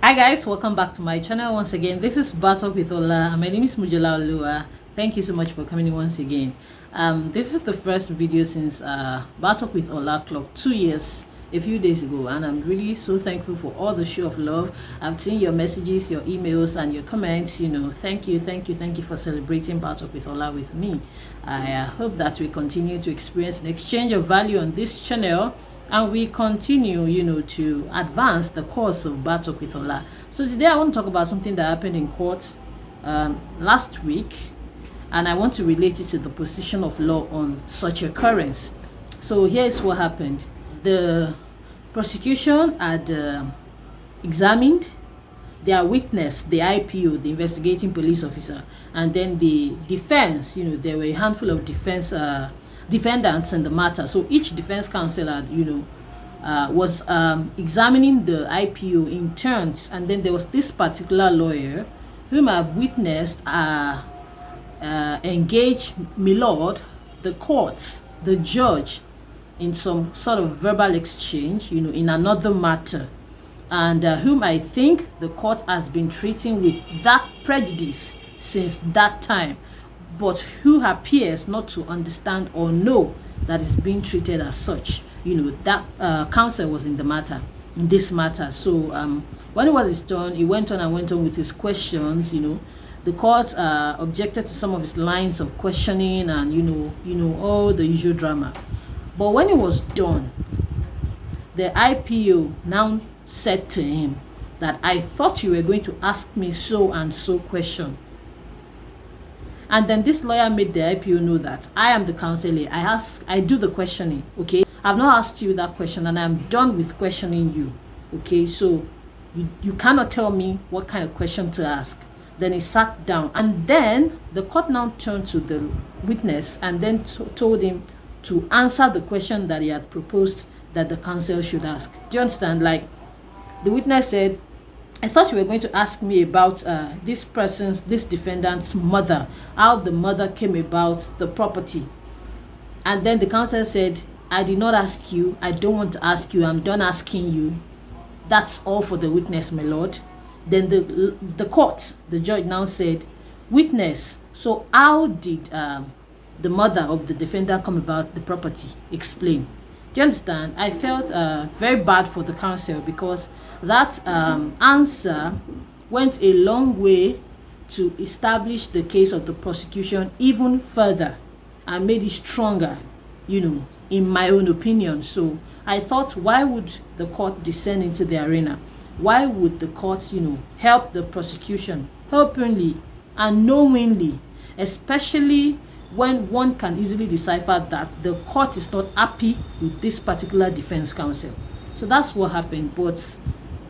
Hi guys, welcome back to my channel once again. This is Bartalkwithola and my name is Mujala Olua. Thank you so much for coming once again. This is the first video since Bartalkwithola clocked 2 years a few days ago, and I'm really so thankful for all the show of love. I've seen your messages, your emails and your comments. Thank you for celebrating Bartalkwithola with me. I hope that we continue to experience an exchange of value on this channel, and we continue to advance the course of Bartalkwithola. So today I want to talk about something that happened in court last week, and I want to relate it to the position of law on such occurrence. So here's what happened. The prosecution had examined their witness, the IPO, the investigating police officer, and then the defense. There were a handful of defendants in the matter. So each defense counsel had, was examining the IPO in turns, and then there was this particular lawyer whom I've witnessed engage Milord, the court, the judge, in some sort of verbal exchange, in another matter, and whom I think the court has been treating with that prejudice since that time, but who appears not to understand or know that is being treated as such. That counsel was in this matter. So when it was his turn, he went on with his questions. The court objected to some of his lines of questioning and all the usual drama. But when it was done, the IPO now said to him that, "I thought you were going to ask me so and so question." And then this lawyer made the IPO know that I am the counselor. I do the questioning. Okay, I've not asked you that question, and I'm done with questioning you. Okay, so you cannot tell me what kind of question to ask. Then he sat down, and then the court now turned to the witness and then told him to answer the question that he had proposed that the counsel should ask. Do you understand? Like, the witness said, "I thought you were going to ask me about this defendant's mother, how the mother came about the property." And then the counsel said, "I did not ask you. I don't want to ask you. I'm done asking you." That's all for the witness, my lord. Then the court, the judge now said, "Witness, so how did the mother of the defendant come about the property? Explain." Do you understand? I felt very bad for the counsel, because that answer went a long way to establish the case of the prosecution even further and made it stronger, in my own opinion. So I thought, why would the court descend into the arena? Why would the court, help the prosecution openly and knowingly, especially when one can easily decipher that the court is not happy with this particular defense counsel? So that's what happened. But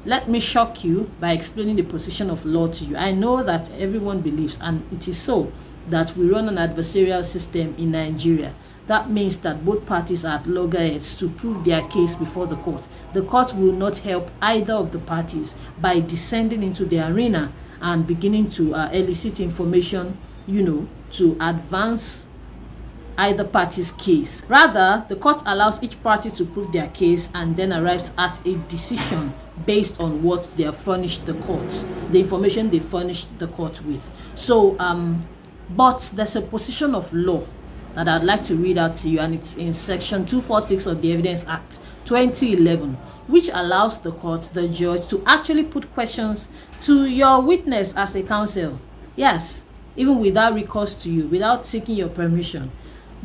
let me shock you by explaining the position of law to you. I know that everyone believes, and it is so, that we run an adversarial system in Nigeria. That means that both parties are at loggerheads to prove their case before the court. The court will not help either of the parties by descending into the arena and beginning to elicit information, to advance either party's case. Rather, the court allows each party to prove their case and then arrives at a decision based on what they have furnished the court, the information they furnished the court with. So, but there's a position of law that I'd like to read out to you, and it's in section 246 of the Evidence Act 2011, which allows the court, the judge, to actually put questions to your witness as a counsel. Yes, even without recourse to you, without seeking your permission.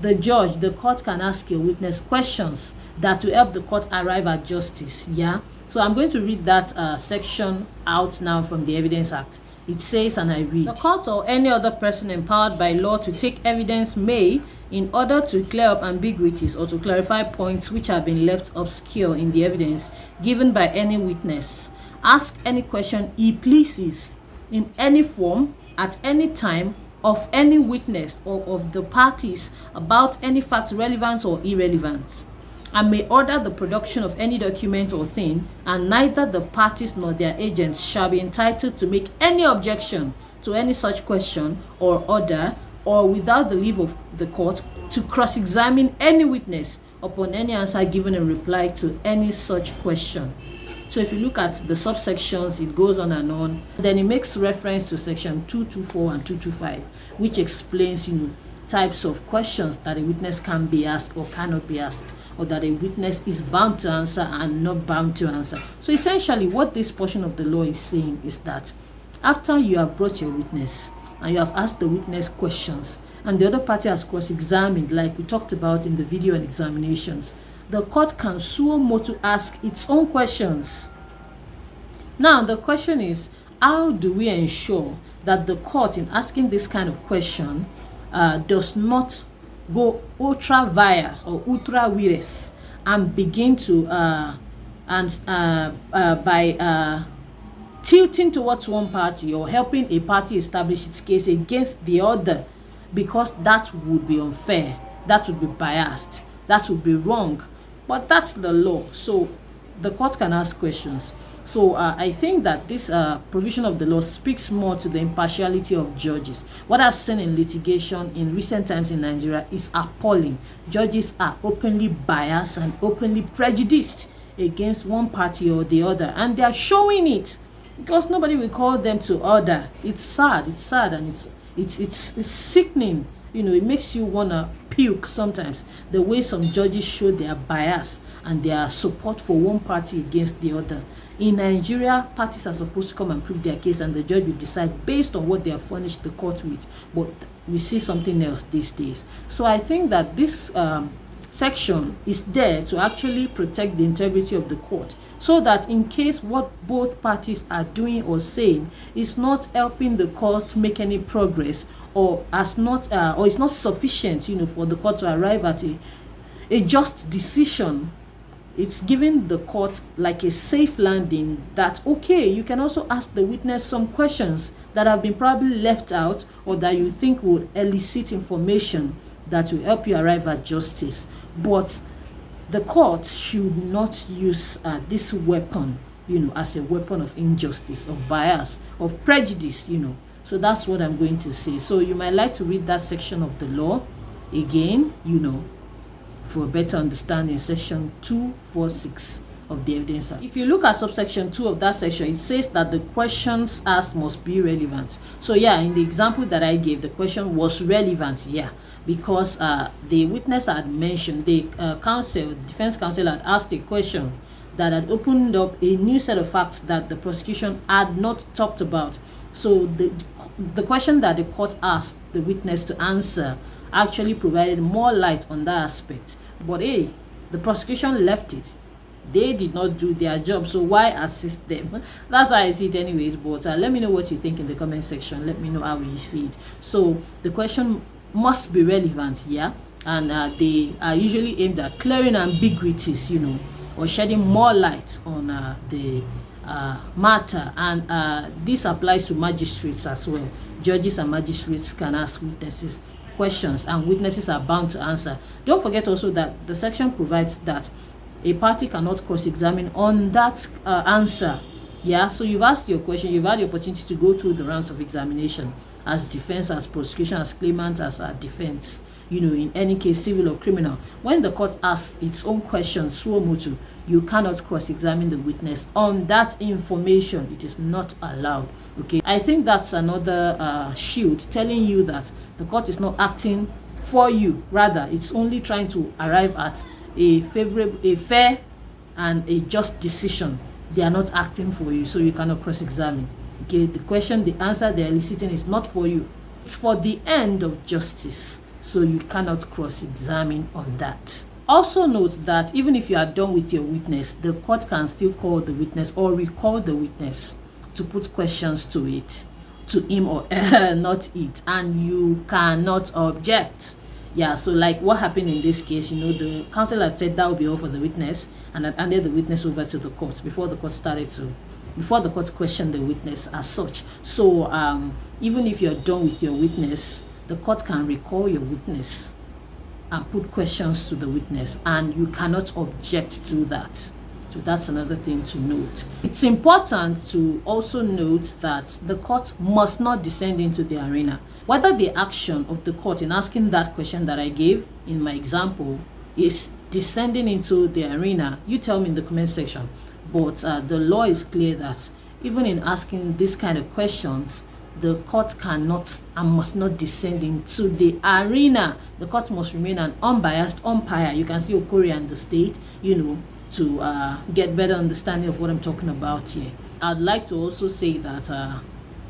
The judge, the court, can ask your witness questions that will help the court arrive at justice. Yeah, so I'm going to read that section out now from the Evidence Act. It says, and I read: "The court or any other person empowered by law to take evidence may, in order to clear up ambiguities or to clarify points which have been left obscure in the evidence given by any witness, ask any question he pleases, in any form, at any time, of any witness or of the parties about any fact relevant or irrelevant, and may order the production of any document or thing, and neither the parties nor their agents shall be entitled to make any objection to any such question or order, or without the leave of the court to cross-examine any witness upon any answer given in reply to any such question." So if you look at the subsections, it goes on and on. Then it makes reference to section 224 and 225, which explains, types of questions that a witness can be asked or cannot be asked, or that a witness is bound to answer and not bound to answer. So essentially what this portion of the law is saying is that after you have brought your witness and you have asked the witness questions and the other party has cross-examined, like we talked about in the video on examinations, the court can suo motu ask its own questions. Now the question is, how do we ensure that the court, in asking this kind of question, does not go ultra vires or ultra vires and begin to by tilting towards one party or helping a party establish its case against the other, because that would be unfair, that would be biased, that would be wrong. But that's the law, so the court can ask questions. So I think that this provision of the law speaks more to the impartiality of judges. What I've seen in litigation in recent times in Nigeria is appalling. Judges are openly biased and openly prejudiced against one party or the other, and they are showing it because nobody will call them to order. It's sad, and it's sickening. It makes you want to puke sometimes, the way some judges show their bias and their support for one party against the other. In Nigeria, parties are supposed to come and prove their case, and the judge will decide based on what they have furnished the court with. But we see something else these days. So I think that this section is there to actually protect the integrity of the court, so that in case what both parties are doing or saying is not helping the court make any progress, or is not sufficient, for the court to arrive at a just decision, it's giving the court like a safe landing that, okay, you can also ask the witness some questions that have been probably left out or that you think will elicit information that will help you arrive at justice. But the court should not use this weapon, as a weapon of injustice, of bias, of prejudice, So that's what I'm going to say. So you might like to read that section of the law again, for a better understanding, section 246 of the Evidence Act. If you look at subsection 2 of that section, it says that the questions asked must be relevant. So yeah, in the example that I gave, the question was relevant, because the witness had mentioned, the defense counsel had asked a question that had opened up a new set of facts that the prosecution had not talked about. So the question that the court asked the witness to answer actually provided more light on that aspect. But hey, the prosecution left it. They did not do their job, so why assist them? That's how I see it anyways. But let me know what you think in the comment section. Let me know how you see it. So the question must be relevant, and they are usually aimed at clearing ambiguities, or shedding more light on the matter. And this applies to magistrates as well. Judges and magistrates can ask witnesses questions, and witnesses are bound to answer. Don't forget also that the section provides that a party cannot cross-examine on that answer. So you've asked your question, you've had the opportunity to go through the rounds of examination as defense, as prosecution, as claimant, as defense, in any case, civil or criminal. When the court asks its own questions, suo motu, you cannot cross-examine the witness on that information. It is not allowed. Okay, I think that's another shield telling you that the court is not acting for you, rather it's only trying to arrive at a fair and a just decision. They are not acting for you, so you cannot cross-examine. Okay, the question, the answer they're eliciting is not for you, it's for the end of justice, so you cannot cross-examine on that. Also note that even if you are done with your witness, the court can still call the witness or recall the witness to put questions to him or not it, and you cannot object. So like what happened in this case, the counsel had said that would be all for the witness, and had handed the witness over to the court before the court questioned the witness as such. So even if you're done with your witness, the court can recall your witness and put questions to the witness, and you cannot object to that. So that's another thing to note. It's important to also note that the court must not descend into the arena. Whether the action of the court in asking that question that I gave in my example is descending into the arena, you tell me in the comment section. But the law is clear that even in asking this kind of questions, the court cannot and must not descend into the arena. The court must remain an unbiased umpire. You can see Okorie and the state, to get better understanding of what I'm talking about here. I'd like to also say that a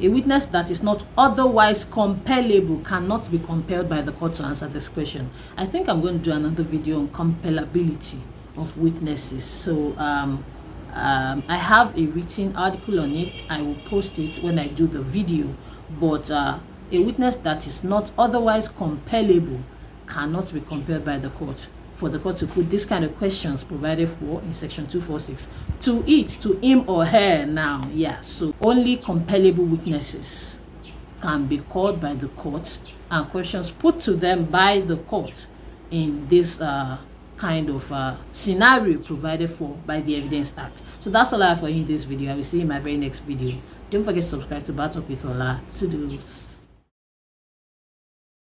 witness that is not otherwise compellable cannot be compelled by the court to answer this question. I think I'm going to do another video on compellability of witnesses. So I have a written article on it. I will post it when I do the video. But a witness that is not otherwise compellable cannot be compelled by the court, for the court to put this kind of questions provided for in section 246 to him or her now. Yeah, so only compellable witnesses can be called by the court and questions put to them by the court in this kind of scenario provided for by the Evidence Act. So that's all I have for you in this video. I will see you in my very next video. Don't forget to subscribe to Bartalkwithola. To do.